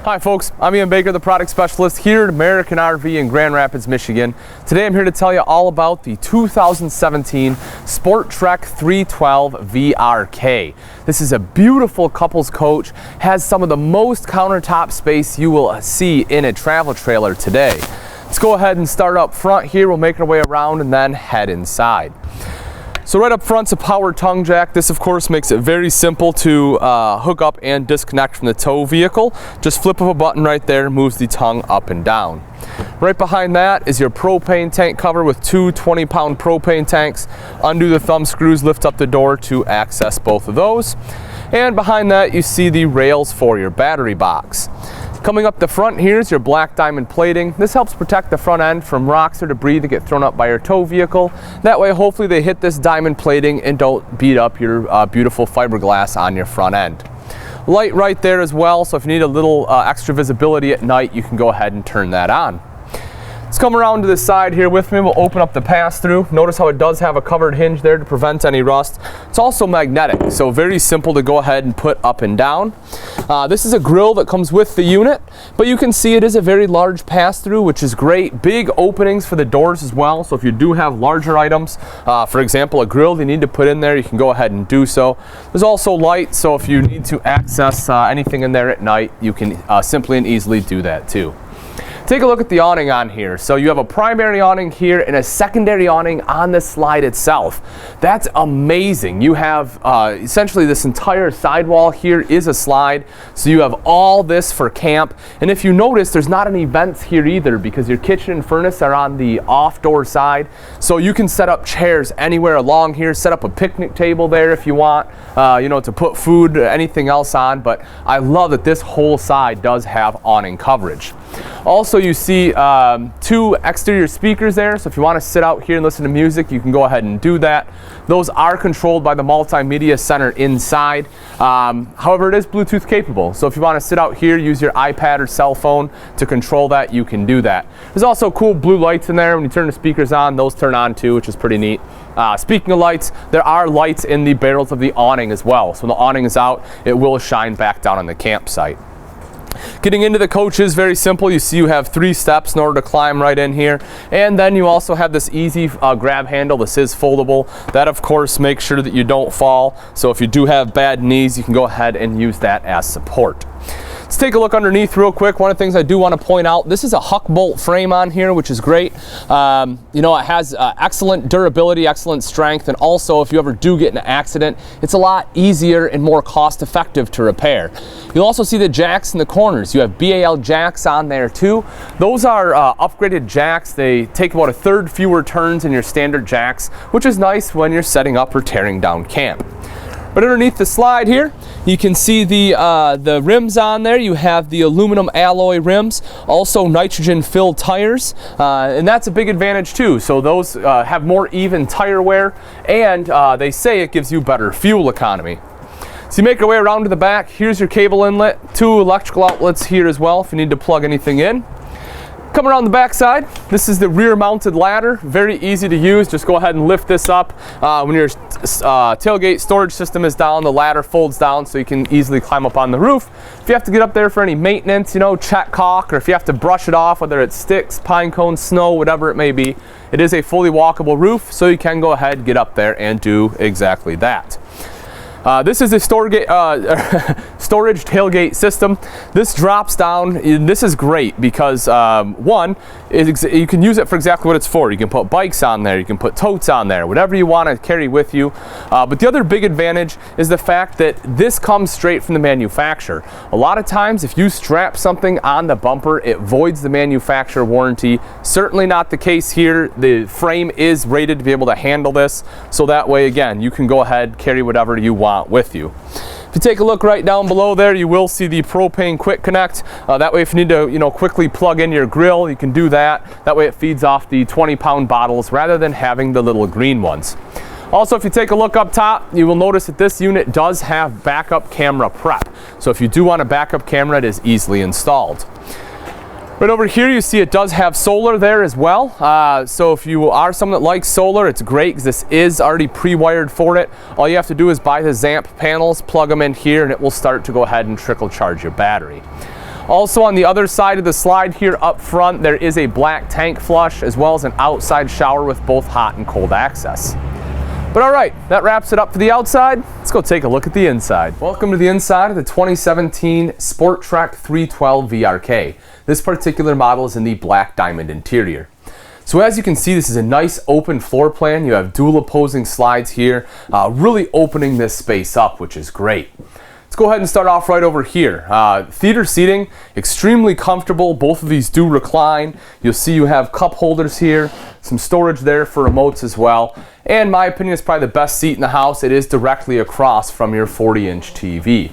Hi folks, I'm Ian Baker, the product specialist here at American RV in Grand Rapids, Michigan. Today I'm here to tell you all about the 2017 SportTrek 312 VRK. This is a beautiful couples coach, has some of the most countertop space you will see in a travel trailer today. Let's go ahead and start up front here. We'll make our way around and then head inside. So right up front's a power tongue jack. This of course makes it very simple to hook up and disconnect from the tow vehicle. Just flip of a button right there, moves the tongue up and down. Right behind that is your propane tank cover with two 20-pound propane tanks. Undo the thumb screws, lift up the door to access both of those. And behind that you see the rails for your battery box. Coming up the front here is your black diamond plating. This helps protect the front end from rocks or debris that get thrown up by your tow vehicle. That way hopefully they hit this diamond plating and don't beat up your beautiful fiberglass on your front end. Light right there as well, so if you need a little extra visibility at night, you can go ahead and turn that on. Let's come around to the side here with me. We'll open up the pass-through. Notice how it does have a covered hinge there to prevent any rust. It's also magnetic, so very simple to go ahead and put up and down. This is a grill that comes with the unit, but you can see it is a very large pass-through, which is great. Big openings for the doors as well, so if you do have larger items, for example a grill you need to put in there, you can go ahead and do so. There's also light, so if you need to access anything in there at night, you can simply and easily do that too. Take a look at the awning on here. So you have a primary awning here and a secondary awning on the slide itself. That's amazing. You have essentially this entire sidewall here is a slide. So you have all this for camp. And if you notice, there's not any vents here either because your kitchen and furnace are on the off door side. So you can set up chairs anywhere along here, set up a picnic table there if you want, to put food or anything else on. But I love that this whole side does have awning coverage. Also, you see two exterior speakers there, so if you want to sit out here and listen to music, you can go ahead and do that. Those are controlled by the multimedia center inside. However, it is Bluetooth capable, so if you want to sit out here, use your iPad or cell phone to control that, you can do that. There's also cool blue lights in there. When you turn the speakers on, those turn on too, which is pretty neat. Speaking of lights, there are lights in the barrels of the awning as well, so when the awning is out, it will shine back down on the campsite. Getting into the coach is very simple. You see you have 3 steps in order to climb right in here, and then you also have this easy grab handle. This is foldable. That of course makes sure that you don't fall, so if you do have bad knees, you can go ahead and use that as support. Let's take a look underneath real quick. One of the things I do want to point out, this is a huck bolt frame on here, which is great. It has excellent durability, excellent strength, and also if you ever do get in an accident, it's a lot easier and more cost effective to repair. You'll also see the jacks in the corners. You have BAL jacks on there too. Those are upgraded jacks. They take about 1/3 fewer turns than your standard jacks, which is nice when you're setting up or tearing down camp. But underneath the slide here, you can see the rims on there. You have the aluminum alloy rims, also nitrogen filled tires, and that's a big advantage too. So those have more even tire wear, and they say it gives you better fuel economy. So you make your way around to the back. Here's your cable inlet, 2 electrical outlets here as well if you need to plug anything in. Come around the back side, this is the rear mounted ladder, very easy to use. Just go ahead and lift this up. When your tailgate storage system is down, the ladder folds down so you can easily climb up on the roof. If you have to get up there for any maintenance, check caulk, or if you have to brush it off, whether it's sticks, pine cones, snow, whatever it may be, it is a fully walkable roof, so you can go ahead, get up there and do exactly that. This is a storage tailgate system. This drops down. This is great because one, you can use it for exactly what it's for. You can put bikes on there, you can put totes on there, whatever you want to carry with you. But the other big advantage is the fact that this comes straight from the manufacturer. A lot of times if you strap something on the bumper, it voids the manufacturer warranty. Certainly not the case here. The frame is rated to be able to handle this, so that way again you can go ahead, carry whatever you want with you. If you take a look right down below there, you will see the propane quick connect. That way if you need to quickly plug in your grill, you can do that. That way it feeds off the 20-pound bottles rather than having the little green ones. Also, if you take a look up top, you will notice that this unit does have backup camera prep. So if you do want a backup camera, it is easily installed. Right over here you see it does have solar there as well. So if you are someone that likes solar, it's great because this is already pre-wired for it. All you have to do is buy the ZAMP panels, plug them in here, and it will start to go ahead and trickle charge your battery. Also on the other side of the slide here up front, there is a black tank flush as well as an outside shower with both hot and cold access. But all right, that wraps it up for the outside. Let's go take a look at the inside. Welcome to the inside of the 2017 SportTrek 312 VRK. This particular model is in the black diamond interior. So as you can see, this is a nice open floor plan. You have dual opposing slides here, really opening this space up, which is great. Let's go ahead and start off right over here. Theater seating, extremely comfortable. Both of these do recline. You'll see you have cup holders here, some storage there for remotes as well. And my opinion is probably the best seat in the house. It is directly across from your 40-inch TV.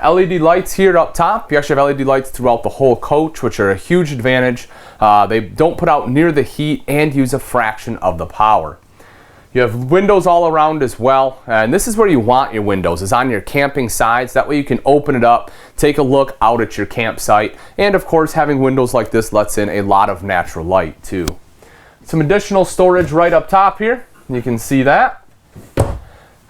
LED lights here up top. You actually have LED lights throughout the whole coach, which are a huge advantage. They don't put out near the heat and use a fraction of the power. You have windows all around as well, and this is where you want your windows, is on your camping sides. That way you can open it up, take a look out at your campsite, and of course having windows like this lets in a lot of natural light too. Some additional storage right up top here. You can see that.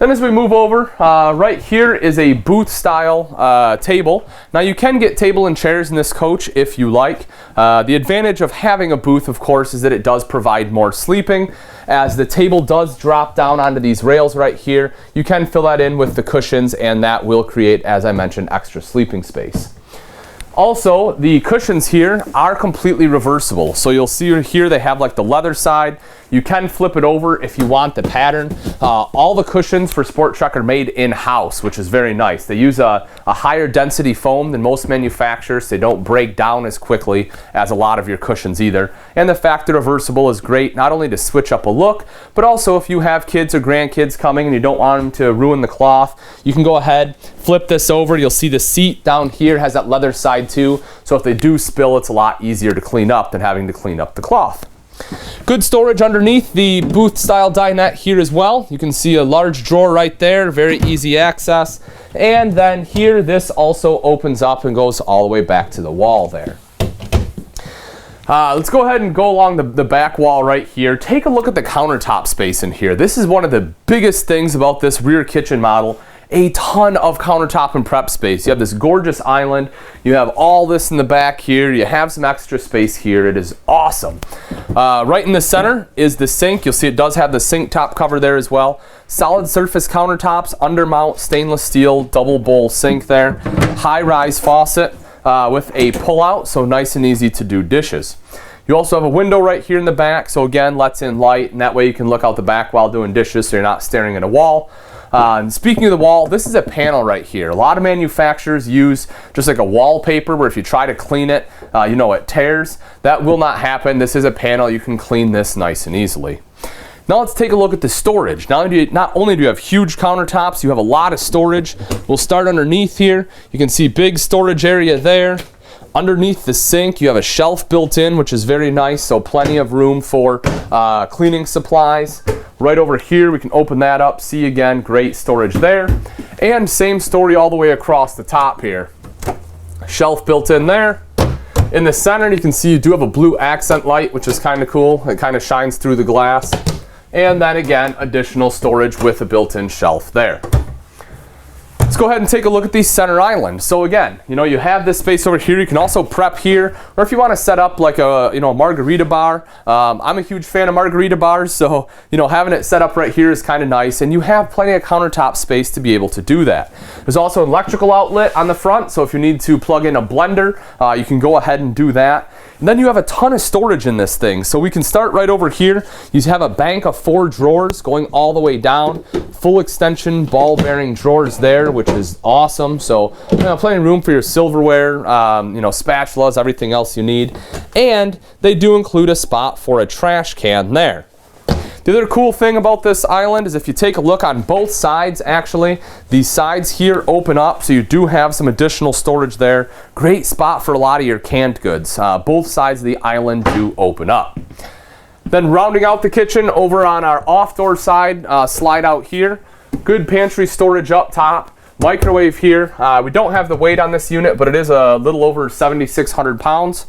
Then as we move over, right here is a booth style table. Now you can get table and chairs in this coach if you like. The advantage of having a booth, of course, is that it does provide more sleeping. As the table does drop down onto these rails right here, you can fill that in with the cushions, and that will create, as I mentioned, extra sleeping space. Also, the cushions here are completely reversible. So you'll see here they have like the leather side. You can flip it over if you want the pattern. All the cushions for SportTrek are made in-house, which is very nice. They use a higher density foam than most manufacturers. They don't break down as quickly as a lot of your cushions either. And the fact they're reversible is great, not only to switch up a look, but also if you have kids or grandkids coming and you don't want them to ruin the cloth, you can go ahead, flip this over. You'll see the seat down here has that leather side too. So if they do spill, it's a lot easier to clean up than having to clean up the cloth. Good storage underneath the booth style dinette here as well. You can see a large drawer right there, very easy access. And then here, this also opens up and goes all the way back to the wall there. Let's go ahead and go along the back wall right here. Take a look at the countertop space in here. This is one of the biggest things about this rear kitchen model. A ton of countertop and prep space. You have this gorgeous island. You have all this in the back here. You have some extra space here. It is awesome. Right in the center is the sink. You'll see it does have the sink top cover there as well. Solid surface countertops, undermount stainless steel double bowl sink there. High rise faucet with a pull out, so nice and easy to do dishes. You also have a window right here in the back, so again lets in light, and that way you can look out the back while doing dishes so you're not staring at a wall. And speaking of the wall, this is a panel right here. A lot of manufacturers use just like a wallpaper where if you try to clean it, you know, it tears. That will not happen. This is a panel. You can clean this nice and easily. Now let's take a look at the storage. Not only do you have huge countertops, you have a lot of storage. We'll start underneath here. You can see big storage area there. Underneath the sink, you have a shelf built in, which is very nice, so plenty of room for cleaning supplies. Right over here, we can open that up. See again, great storage there. And same story all the way across the top here. Shelf built in there. In the center, you can see you do have a blue accent light, which is kind of cool. It kind of shines through the glass. And then again, additional storage with a built-in shelf there. Let's go ahead and take a look at the center island. So again, you know, you have this space over here. You can also prep here, or if you want to set up like a, you know, a margarita bar. I'm a huge fan of margarita bars, so you know, having it set up right here is kind of nice, and you have plenty of countertop space to be able to do that. There's also an electrical outlet on the front, so if you need to plug in a blender, you can go ahead and do that. And then you have a ton of storage in this thing. So we can start right over here. You have a bank of 4 drawers going all the way down. Full extension ball bearing drawers there, which is awesome. So you know, plenty of room for your silverware, you know, spatulas, everything else you need. And they do include a spot for a trash can there. The other cool thing about this island is if you take a look on both sides, actually, these sides here open up, so you do have some additional storage there. Great spot for a lot of your canned goods. Both sides of the island do open up. Then rounding out the kitchen over on our off-door side, slide out here. Good pantry storage up top. Microwave here. We don't have the weight on this unit, but it is a little over 7,600 pounds.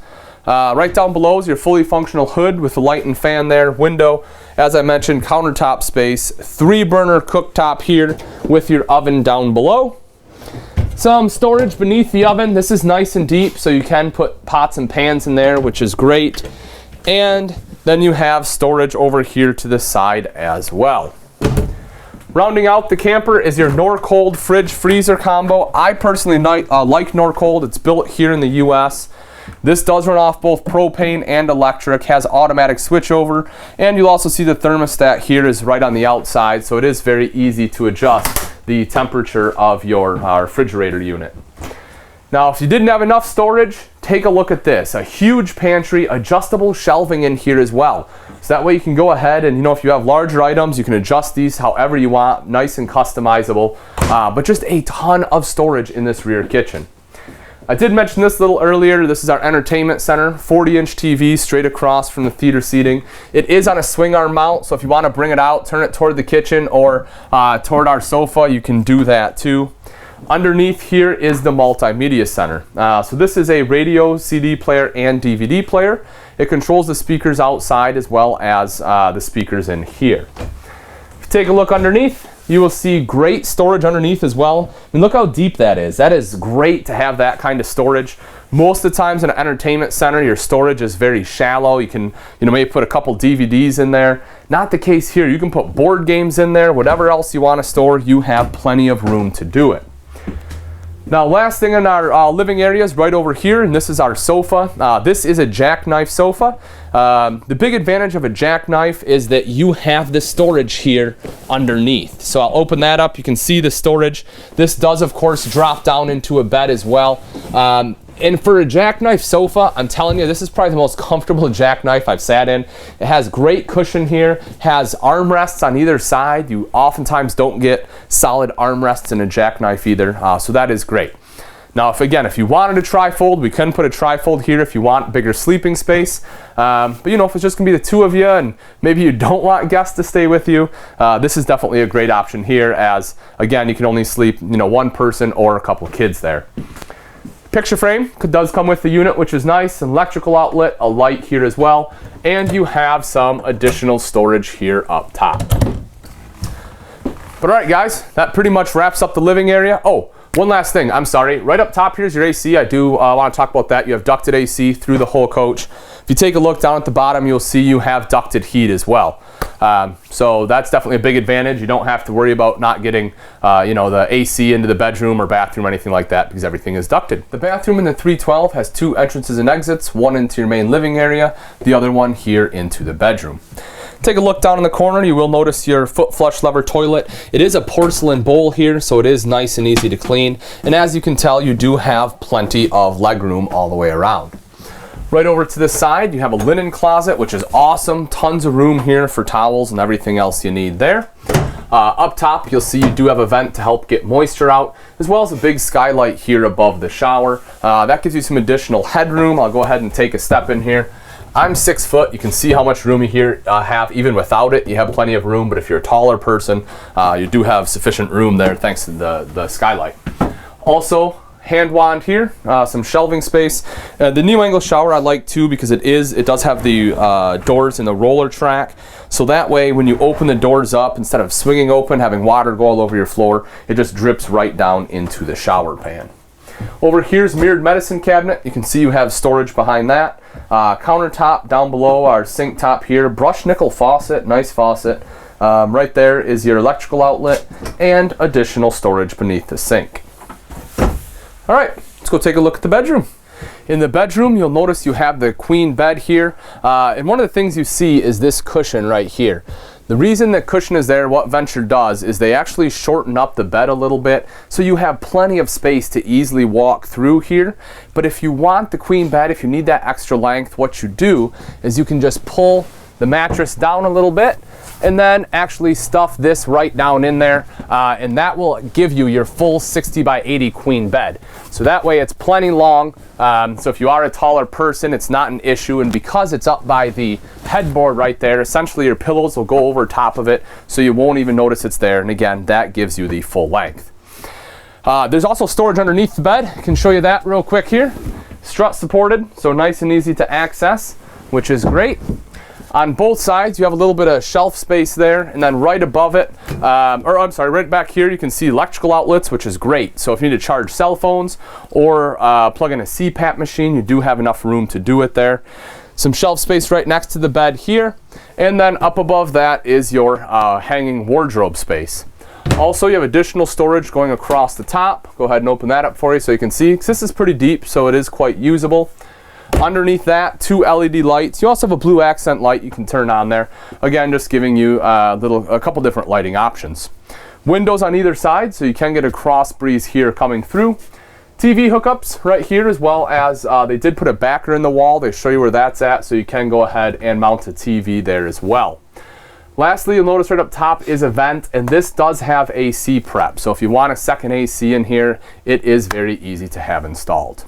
Right down below is your fully functional hood with the light and fan there, window. As I mentioned, countertop space, 3-burner cooktop here with your oven down below. Some storage beneath the oven. This is nice and deep, so you can put pots and pans in there, which is great. And then you have storage over here to the side as well. Rounding out the camper is your Norcold fridge freezer combo. I personally like Norcold. It's built here in the US. This does run off both propane and electric, has automatic switchover, and you'll also see the thermostat here is right on the outside, so it is very easy to adjust the temperature of your refrigerator unit. Now, if you didn't have enough storage, take a look at this. A huge pantry, adjustable shelving in here as well. So that way you can go ahead and, if you have larger items, you can adjust these however you want, nice and customizable, but just a ton of storage in this rear kitchen. I did mention this a little earlier. This is our entertainment center, 40-inch TV straight across from the theater seating. It is on a swing arm mount, so if you want to bring it out, turn it toward the kitchen or toward our sofa, you can do that too. Underneath here is the multimedia center. So this is a radio, CD player, and DVD player. It controls the speakers outside as well as the speakers in here. If you take a look underneath, you will see great storage underneath as well. I mean, look how deep that is. That is great to have that kind of storage. Most of the times in an entertainment center, your storage is very shallow. You can, maybe put a couple DVDs in there. Not the case here. You can put board games in there, whatever else you want to store. You have plenty of room to do it. Now, last thing in our living area is right over here, and this is our sofa. This is a jackknife sofa. The big advantage of a jackknife is that you have the storage here underneath. So I'll open that up. You can see the storage. This does, of course, drop down into a bed as well. And for a jackknife sofa, I'm telling you, this is probably the most comfortable jackknife I've sat in. It has great cushion here, has armrests on either side. You oftentimes don't get solid armrests in a jackknife either, so that is great. Now, if you wanted a trifold, we can put a trifold here if you want bigger sleeping space. But if it's just gonna be the two of you and maybe you don't want guests to stay with you, this is definitely a great option here as, again, you can only sleep, one person or a couple kids there. Picture frame does come with the unit, which is nice. An electrical outlet, a light here as well, and you have some additional storage here up top. But all right, guys, that pretty much wraps up the living area. Oh, one last thing, I'm sorry. Right up top here's your AC. I do want to talk about that. You have ducted AC through the whole coach. If you take a look down at the bottom, you'll see you have ducted heat as well. So that's definitely a big advantage. You don't have to worry about not getting the AC into the bedroom or bathroom or anything like that because everything is ducted. The bathroom in the 312 has 2 entrances and exits, one into your main living area, the other one here into the bedroom. Take a look down in the corner. You will notice your foot flush lever toilet. It is a porcelain bowl here, so it is nice and easy to clean. And as you can tell, you do have plenty of leg room all the way around. Right over to this side, you have a linen closet, which is awesome. Tons of room here for towels and everything else you need there. Up top, you'll see you do have a vent to help get moisture out, as well as a big skylight here above the shower. That gives you some additional headroom. I'll go ahead and take a step in here. I'm 6 foot. You can see how much room you here have. Even without it, you have plenty of room, but if you're a taller person, you do have sufficient room there thanks to the skylight. Also, hand wand here, some shelving space. The new angle shower I like too because it does have the doors in the roller track. So that way when you open the doors up, instead of swinging open, having water go all over your floor, it just drips right down into the shower pan. Over here's mirrored medicine cabinet. You can see you have storage behind that. Countertop down below, our sink top here, brushed nickel faucet, nice faucet. Right there is your electrical outlet and additional storage beneath the sink. All right, let's go take a look at the bedroom. In the bedroom, you'll notice you have the queen bed here. And one of the things you see is this cushion right here. The reason that cushion is there, what Venture does, is they actually shorten up the bed a little bit, so you have plenty of space to easily walk through here. But if you want the queen bed, if you need that extra length, what you do is you can just pull the mattress down a little bit and then actually stuff this right down in there, and that will give you your full 60 by 80 queen bed. So that way it's plenty long, so if you are a taller person, it's not an issue, and because it's up by the headboard right there, essentially your pillows will go over top of it, so you won't even notice it's there, and again, that gives you the full length. There's also storage underneath the bed. I can show you that real quick here. Strut supported, so nice and easy to access, which is great. On both sides, you have a little bit of shelf space there, and then right above it, right back here, you can see electrical outlets, which is great. So if you need to charge cell phones or plug in a CPAP machine, you do have enough room to do it there. Some shelf space right next to the bed here, and then up above that is your hanging wardrobe space. Also, you have additional storage going across the top. Go ahead and open that up for you so you can see, because this is pretty deep, so it is quite usable. Underneath that, 2 LED lights. You also have a blue accent light you can turn on there. Again, just giving you a couple different lighting options. Windows on either side, so you can get a cross breeze here coming through. TV hookups right here, as well as they did put a backer in the wall. They show you where that's at, so you can go ahead and mount a TV there as well. Lastly, you'll notice right up top is a vent, and this does have AC prep. So if you want a second AC in here, it is very easy to have installed.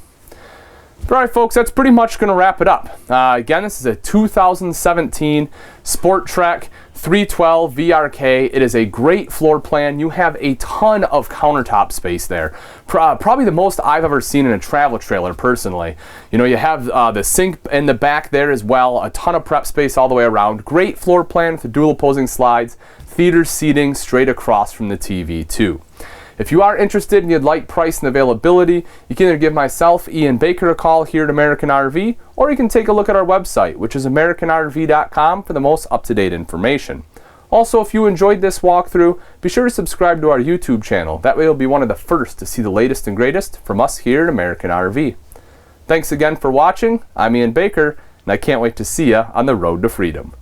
All right, folks, that's pretty much going to wrap it up. Again, this is a 2017 SportTrek 312 VRK. It is a great floor plan. You have a ton of countertop space there. Probably the most I've ever seen in a travel trailer, personally. You know, you have the sink in the back there as well. A ton of prep space all the way around. Great floor plan with the dual opposing slides. Theater seating straight across from the TV, too. If you are interested and you'd like price and availability, you can either give myself, Ian Baker, a call here at American RV, or you can take a look at our website, which is AmericanRV.com, for the most up-to-date information. Also, if you enjoyed this walkthrough, be sure to subscribe to our YouTube channel. That way you'll be one of the first to see the latest and greatest from us here at American RV. Thanks again for watching. I'm Ian Baker, and I can't wait to see you on the road to freedom.